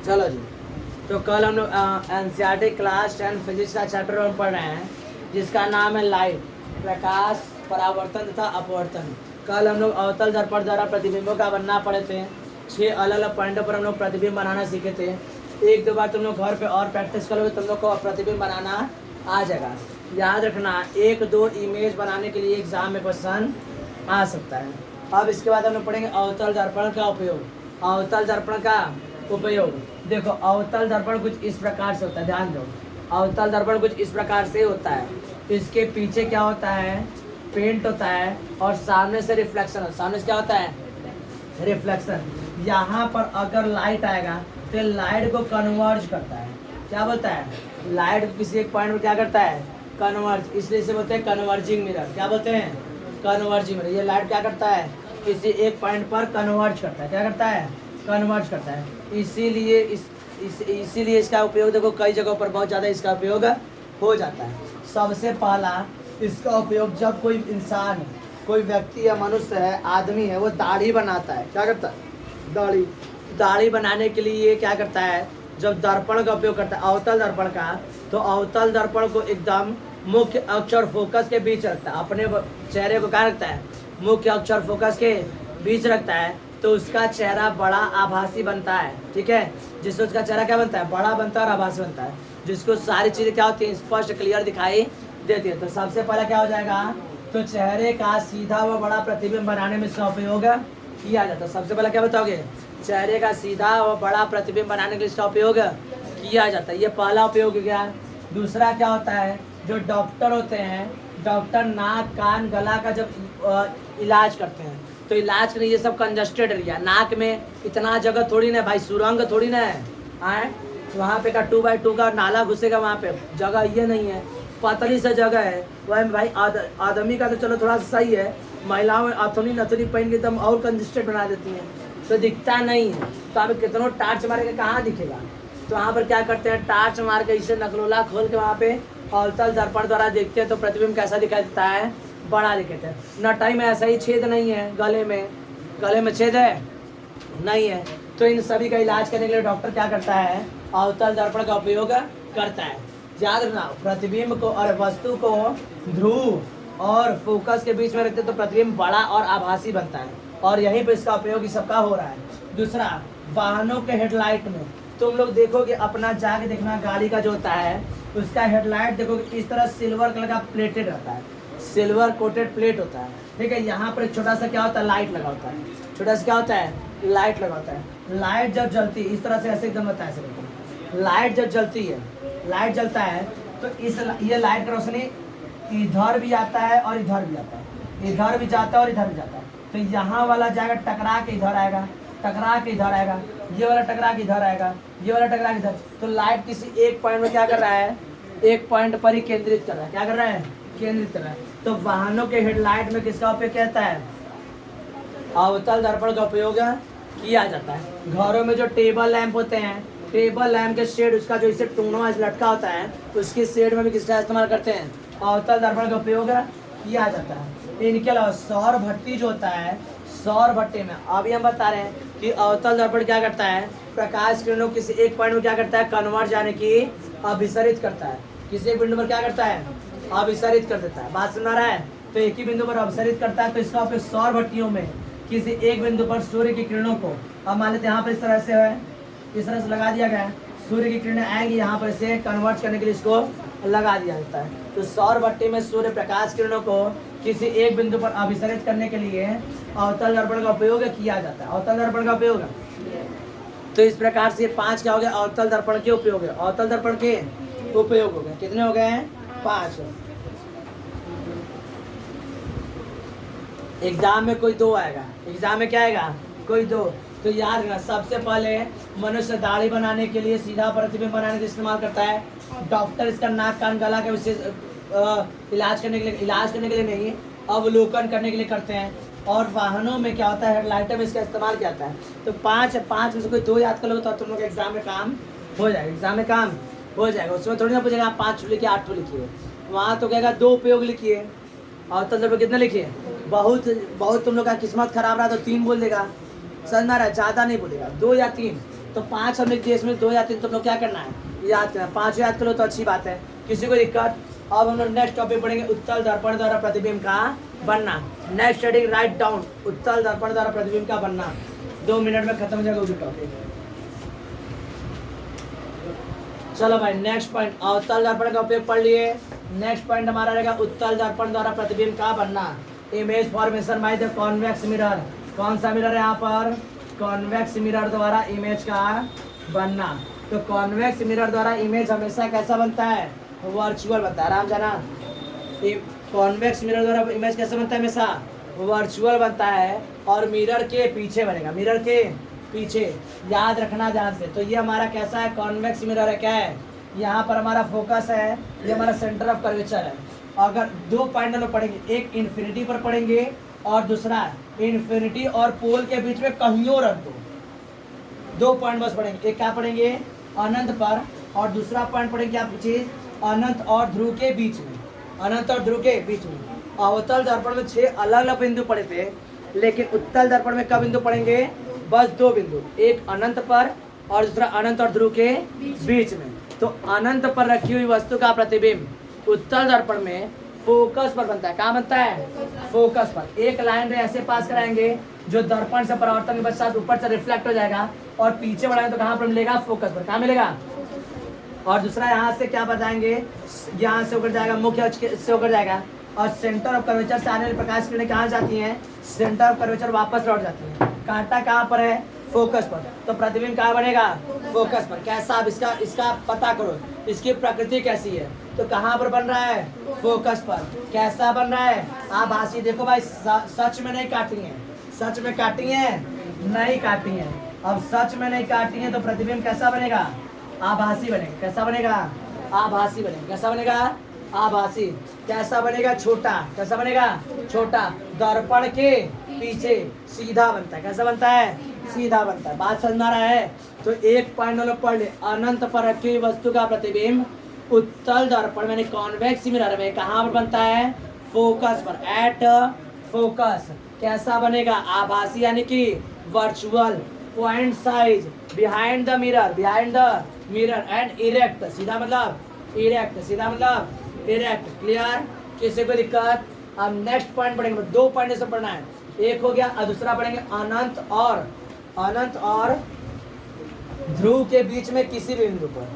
चलो जी, तो कल हम लोग एनसीईआरटी क्लास 10 फिजिक्स का चैप्टर हम पढ़ रहे हैं जिसका नाम है लाइट, प्रकाश, परावर्तन तथा अपवर्तन। कल हम लोग अवतल दर्पण द्वारा प्रतिबिंबों का बनना पढ़े थे। 6 अलग अलग पॉइंटों पर हम लोग प्रतिबिंब बनाना सीखे थे। एक दो बार तुम लोग घर पे और प्रैक्टिस करोगे, तुम लोग को प्रतिबिंब बनाना आ जाएगा। याद रखना, एक दो इमेज बनाने के लिए एग्जाम में क्वेश्चन आ सकता है। अब इसके बाद हम लोग पढ़ेंगे अवतल दर्पण का उपयोग। अवतल दर्पण का उपयोग, देखो अवतल दर्पण कुछ इस प्रकार से होता है, ध्यान दो। अवतल दर्पण कुछ इस प्रकार से होता है। इसके पीछे क्या होता है, पेंट होता है, और सामने से रिफ्लेक्शन। सामने से क्या होता है, रिफ्लेक्शन। यहाँ पर अगर लाइट आएगा तो लाइट को कन्वर्ज करता है। क्या बोलता है, लाइट को किसी एक पॉइंट पर क्या करता है, कन्वर्ज। इसलिए इसे बोलते हैं कन्वर्जिंग मिरर। क्या बोलते हैं, कन्वर्जिंग मिरर। ये लाइट क्या करता है, किसी एक पॉइंट पर कन्वर्ज करता है। क्या करता है, कन्वर्ज करता है। इसीलिए इसीलिए इसका उपयोग देखो कई जगहों पर बहुत ज़्यादा इसका उपयोग हो जाता है। सबसे पहला इसका उपयोग जब कोई इंसान, कोई व्यक्ति या मनुष्य है, आदमी है, वो दाढ़ी बनाता है। क्या करता है, दाढ़ी बनाने के लिए ये क्या करता है, जब दर्पण का उपयोग करता है, अवतल दर्पण का, तो अवतल दर्पण को एकदम मुख्य अक्ष और फोकस के बीच रखता है। अपने चेहरे को क्या रखता है, मुख्य अक्ष और फोकस के बीच रखता है, तो उसका चेहरा बड़ा आभासी बनता है। ठीक है, जिससे उसका चेहरा क्या बनता है, बड़ा बनता है और आभासी बनता है, जिसको सारी चीज़ें क्या होती हैं, स्पष्ट क्लियर दिखाई देती है। तो सबसे पहले क्या हो जाएगा, तो चेहरे का सीधा व बड़ा प्रतिबिंब बनाने में इसका उपयोग किया जाता है। सबसे पहले क्या बताओगे, चेहरे का सीधा व बड़ा प्रतिबिंब बनाने के लिए इसका उपयोग किया जाता है। ये पहला उपयोग हो गया। दूसरा क्या होता है, जो डॉक्टर होते हैं, डॉक्टर नाक कान गला का जब इलाज करते हैं, तो इलाज के लिए ये सब कंजस्टेड एरिया, नाक में इतना जगह थोड़ी ना भाई, सुरंग थोड़ी ना है, आए वहाँ पे का 2x2 का नाला घुसेगा, वहाँ पे जगह ये नहीं है, पतली सा जगह है। वह भाई आदमी का तो चलो थोड़ा सा सही है, महिलाओं में अथुनी नथुनी पहन के एकदम और कंजस्टेड बना देती हैं, तो दिखता नहीं है। तो आप कितनों टार्च मारे के कहाँ दिखेगा, तो वहाँ पर क्या करते हैं, टार्च मार के इसे नकलोला खोल के वहाँ पे अवतल दर्पण द्वारा देखते हैं, तो प्रतिबिंब कैसा दिखाई देता है, बड़ा दिखता है। नटाई में ऐसा ही छेद नहीं है, गले में छेद है नहीं है, तो इन सभी का इलाज करने के लिए डॉक्टर क्या करता है, अवतल दर्पण का उपयोग करता है। याद रखना, प्रतिबिंब को और वस्तु को ध्रुव और फोकस के बीच में रखते तो प्रतिबिंब बड़ा और आभासी बनता है, और यहीं पर इसका उपयोग इस सबका हो रहा है। दूसरा, वाहनों के हेडलाइट में तुम लोग देखोगे, अपना जाके देखना, गाड़ी का जो होता है उसका हेडलाइट देखोगे इस तरह सिल्वर कलर का प्लेटेड रहता है, सिल्वर कोटेड प्लेट होता है। ठीक है, यहाँ पर एक छोटा सा क्या होता है, लाइट लगा होता है, छोटा सा क्या होता है, लाइट लगा होता है। लाइट जब जलती है इस तरह से, ऐसे एकदम होता है, ऐसे लाइट जब जलती है, लाइट जलता है तो ये लाइट का रोशनी इधर भी आता है और इधर भी आता है, इधर भी जाता है और इधर भी जाता है। तो यहाँ वाला जाएगा टकरा के इधर आएगा, टकरा के इधर आएगा, ये वाला टकरा के इधर आएगा, ये वाला टकरा के इधर। तो लाइट किसी एक पॉइंट में क्या कर रहा है, एक पॉइंट पर ही केंद्रित कर रहा है। क्या कर रहा है, केंद्रित कर रहा है। तो वाहनों के हेडलाइट में किसका उपयोग कहता है, अवतल दर्पण का उपयोग किया जाता है। घरों में जो टेबल लैंप होते हैं, टेबल लैंप के शेड, उसका जो इसे टूणा लटका होता है, उसकी शेड में भी किसका इस्तेमाल करते हैं, अवतल दर्पण का उपयोग किया जाता है। इनके अलावा सौर भट्टी जो होता है, सौर भट्टी में अभी हम बता रहे हैं कि अवतल दर्पण क्या करता है, प्रकाश किरणों किसी एक पॉइंट में क्या करता है, कन्वर्ज यानी कि अभिसरित करता है। किसी एक बिंदु पर क्या करता है, अभिसरित कर देता है। बात सुना रहा है, तो एक ही बिंदु पर अभिसरित करता है। तो इसका उपयोग सौर भट्टियों में किसी एक बिंदु पर सूर्य की किरणों को, अब मान लेते हैं यहाँ पर इस तरह से है, इस तरह से लगा दिया गया है, सूर्य की किरणें आएंगी यहाँ पर, इसे कन्वर्ट करने के लिए इसको लगा दिया जाता है। तो सौर भट्टी में सूर्य प्रकाश किरणों को किसी एक बिंदु पर अभिसरित करने के लिए अवतल दर्पण का उपयोग किया जाता है। अवतल दर्पण का उपयोग, तो इस प्रकार से 5 क्या हो गया, अवतल दर्पण के उपयोग है। अवतल दर्पण के उपयोग हो गए, कितने हो गए हैं, 5। एग्जाम में कोई 2 आएगा, एग्जाम में क्या आएगा, कोई 2। तो याद रखना, सबसे पहले मनुष्य दाढ़ी बनाने के लिए, सीधा प्रतिबिंब बनाने के लिए इस्तेमाल करता है। डॉक्टर इसका नाक कान गला के विशेष इलाज करने के लिए नहीं, अवलोकन करने के लिए करते हैं। और वाहनों में क्या होता है, हेडलाइटर में इसका इस्तेमाल किया जाता है। तो 5 में से कोई 2 याद कर लो तो तुम लोग एग्जाम में काम हो जाएगा, एग्जाम में काम हो जाएगा। उसमें थोड़ी ना पूछेगा आप 5 लिखिए 8 लिखिए, वहाँ तो कहेगा 2 उपयोग लिखिए। और तंत्र कितना लिखिए, बहुत तुम लोग का किस्मत खराब रहा तो 3 बोल देगा, समझ में आ रहा है, ज़्यादा नहीं बोलेगा, 2 या 3। तो 5 हम लिख दिए, इसमें 2 या 3 तुम लोग क्या करना है, याद करना। 5 याद करो तो अच्छी बात है, किसी को दिक्कत। अब हम लोग नेक्स्ट टॉपिक पढ़ेंगे, उत्तल दर्पण द्वारा प्रतिबिंब का बनना। नेक्स्ट हेडिंग राइट डाउन, उत्तल दर्पण द्वारा प्रतिबिंब का बनना। 2 मिनट में खत्म हो जाएगा वो भी टॉपिक। चलो भाई नेक्स्ट पॉइंट, अवतल दर्पण का उपयोग पढ़ लिए। नेक्स्ट पॉइंट हमारा रहेगा उत्तल दर्पण द्वारा प्रतिबिंब का बनना। Image formation by the convex mirror. कौन सा मिरर है यहाँ पर, कॉन्वेक्स मिरर द्वारा इमेज का बनना। तो कॉन्वेक्स मिरर द्वारा इमेज हमेशा कैसा बनता है, वर्चुअल बनता है। आराम जाना, कॉन्वेक्स मिरर द्वारा इमेज कैसे बनता है, हमेशा वर्चुअल बनता है और मिरर के पीछे बनेगा, मिरर के पीछे, याद रखना ध्यान से। तो ये हमारा कैसा है, कॉन्वेक्स मिरर है। क्या है, यहाँ पर हमारा फोकस है, ये हमारा सेंटर ऑफ कर्वेचर है। अगर 2 पॉइंट हम लोग पढ़ेंगे, एक इन्फिनिटी पर पढ़ेंगे और दूसरा इन्फिनिटी और पोल के बीच में कहीं और रख दो। 2 पॉइंट बस पढ़ेंगे, एक क्या पढ़ेंगे अनंत पर, और दूसरा पॉइंट पढ़ेंगे क्या चीज, अनंत और ध्रुव के बीच में, अनंत और ध्रुव के बीच में। अवतल दर्पण में 6 अलग अलग बिंदु पड़े थे, लेकिन उत्तल दर्पण में कब बिंदु पड़ेंगे, बस 2 बिंदु, एक अनंत पर और दूसरा अनंत और ध्रुव के बीच में। तो अनंत पर रखी हुई वस्तु का प्रतिबिंब उत्तल दर्पण में फोकस पर बनता है। कहाँ बनता है, फोकस पर। एक लाइन रे ऐसे पास कराएंगे जो दर्पण से परावर्तन के पश्चात ऊपर से रिफ्लेक्ट हो जाएगा, और पीछे बढ़ाएंगे तो कहाँ पर मिलेगा, फोकस पर। कहाँ मिलेगा, और दूसरा यहाँ से क्या बताएंगे, यहाँ से होकर जाएगा, मुख्य अक्ष से होकर जाएगा, और सेंटर ऑफ कर्वेचर से आने वाली प्रकाश किरणें कहाँ जाती हैं, सेंटर ऑफ कर्वेचर वापस लौट जाती हैं। कांटा कहाँ पर है, फोकस पर। तो प्रतिबिंब कहाँ बनेगा, फोकस पर। कैसा, अब इसका पता करो, इसकी प्रकृति कैसी है। तो कहाँ पर बन रहा है, फोकस पर। कैसा बन रहा है, आभासी। देखो भाई सच में नहीं काटी है, सच में काटी है, नहीं काटी है। अब सच में नहीं काटी है तो प्रतिबिंब कैसा बनेगा, आभासी बनेगा। कैसा बनेगा, आभासी बनेगा। कैसा बनेगा, आभासी। कैसा बनेगा, छोटा। कैसा बनेगा, छोटा। दर्पण के पीछे सीधा बनता है। कैसा बनता है, सीधा बनता है। बात समझ में आ रहा है। तो एक पॉइंट हम लोग पढ़ ले, अनंत पर रखी हुई वस्तु का प्रतिबिंब उत्तल दर्पण में कॉन्वेक्स मिरर में कहाँ पर बनता है, फोकस पर, एट फोकस। कैसा बनेगा, आभासी यानी कि virtual. Point size behind the mirror, behind the mirror, and erect. सीधा मतलब इरेक्ट, सीधा मतलब इरेक्ट। क्लियर, किसी को दिक्कत। अब नेक्स्ट पॉइंट पढ़ेंगे, 2 पॉइंट से पढ़ना है, एक हो गया। और दूसरा पढ़ेंगे अनंत और ध्रुव के बीच में किसी भी बिंदु पर,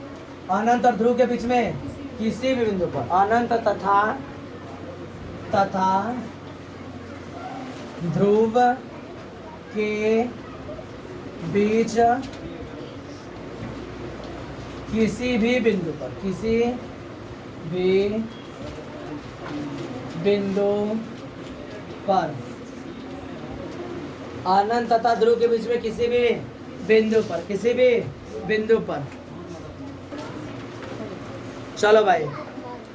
अनंत और ध्रुव के बीच में किसी भी बिंदु पर, अनंत तथा ध्रुव के बीच किसी भी बिंदु पर, किसी भी बिंदु पर, अनंत तथा ध्रुव के बीच में किसी भी बिंदु पर, किसी भी बिंदु पर। चलो भाई,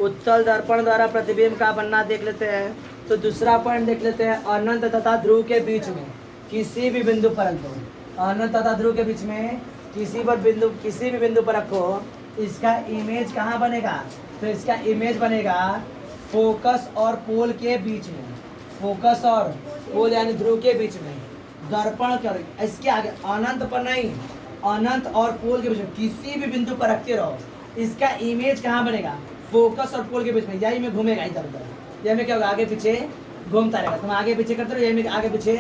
उत्तल दर्पण द्वारा प्रतिबिंब का बनना देख लेते हैं। तो दूसरा पॉइंट देख लेते हैं, अनंत तथा ध्रुव के बीच में किसी भी बिंदु पर रखो, अनंत तथा ध्रुव के बीच में किसी भी बिंदु पर रखो। इसका इमेज कहाँ बनेगा, तो इसका इमेज बनेगा फोकस और पोल के बीच में, फोकस और पोल यानी ध्रुव के बीच में। दर्पण कर इसके आगे, अनंत पर नहीं, अनंत और पोल के बीच में किसी भी बिंदु पर रखते रहो। इसका इमेज कहाँ बनेगा, फोकस और पोल के बीच में। यही में घूमेगा इधर उधर, यही में क्या होगा, आगे पीछे घूमता रहेगा। तुम आगे पीछे करते रहो, यही में आगे पीछे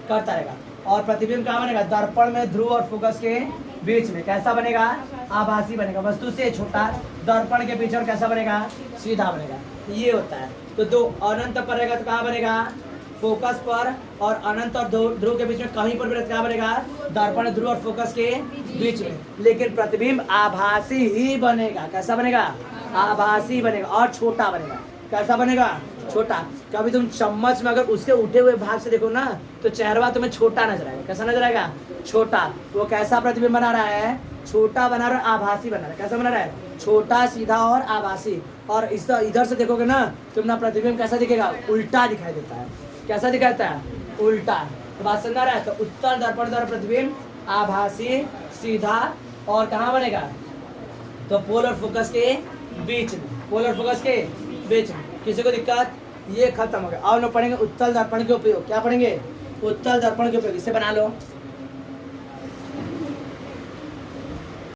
करता रहेगा। और प्रतिबिंब कहाँ बनेगा, दर्पण में ध्रुव और फोकस के बीच में। कैसा बनेगा, आभासी बनेगा, वस्तु से छोटा, दर्पण के पीछे। और कैसा बनेगा, सीधा बनेगा। ये होता है। तो 2 अनंत पर रहेगा तो कहाँ बनेगा, फोकस पर, और अनंत और ध्रुव के बीच में कहीं पर भी क्या बनेगा, दर्पण ध्रुव और फोकस के बीच में। लेकिन प्रतिबिंब आभासी ही बनेगा। कैसा बनेगा, आभासी बनेगा और छोटा बनेगा। कैसा बनेगा, छोटा। कभी तुम चम्मच में अगर उसके उठे हुए भाग से देखो ना, तो चेहरा तुम्हें छोटा नजर आएगा। कैसा नजर आएगा, छोटा। वो कैसा प्रतिबिंब बना रहा है, छोटा बना रहा है, आभासी बना रहा है। कैसा बना रहा है, छोटा, सीधा और आभासी। और इस इधर से देखोगे ना, तुम प्रतिबिंब कैसा दिखेगा, उल्टा दिखाई देता है। कैसा दिखाता है, उल्टा। तो बात समझ रहा है। तो उत्तल दर्पण द्वारा प्रतिबिंब आभासी, सीधा, और कहाँ बनेगा, तो पोल और फोकस के बीच में, पोल और फोकस के बीच में। किसी को दिक्कत, ये खत्म हो गया। और लोग पढ़ेंगे उत्तल दर्पण के उपयोग। क्या पढ़ेंगे, उत्तल दर्पण के उपयोग। इसे बना लो।